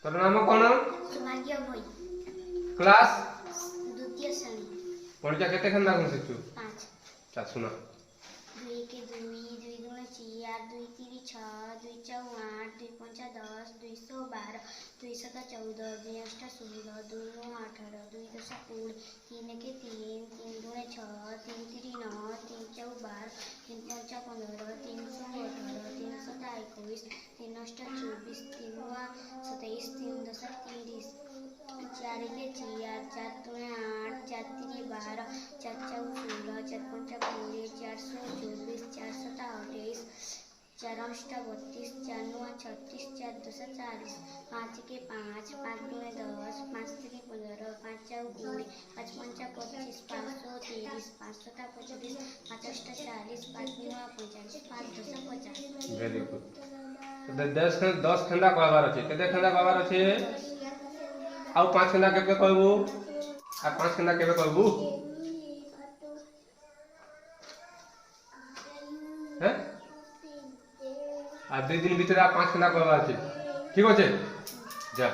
তোর নাম কোন? ସୌଭାଗ୍ୟ ଭୋଇ। ক্লাস ଦ୍ୱିତୀୟ ଶ୍ରେଣୀ। পড়িয়া কেতে খান্দা গুনছিছু? 5। চা শুনা। 2 କେ 2 2 ଗୁଣ 4 2 3 6 2 4 8 2 5 10 212 2 7 14 2 8 16 2 9 18 2 10 20 3 କେ 3 3 ଗୁଣ 6 3 3 9 3 4 12 3 5 15 3 6 18 3 7 21 3 8 24 3 9 27 3 10 30 4 के 4 4 दूने 8 4 3 12 4 4 16 4 5 20 4 24 4 7 28 4 8 32 4 9 36 4 10 40 5 के 5 5 दूने 10 5 3 15 5 4 20 5 5 25 530 5 7 25 5 8 40 5 9 45 5 10 50। Very good. তো 10 খন্দা কবার আছে? কেতে খন্দা কবার আছে? ଆଉ 5 ଖଣ୍ଡା କେବେ କହିବୁ? ଆଉ 5 ଖଣ୍ଡା କେବେ କହିବୁ? হ্যাঁ আর 2 দিন ভিতরে আর 5 খଣ୍ଡা কবার আছে। ঠিক আছে, যা।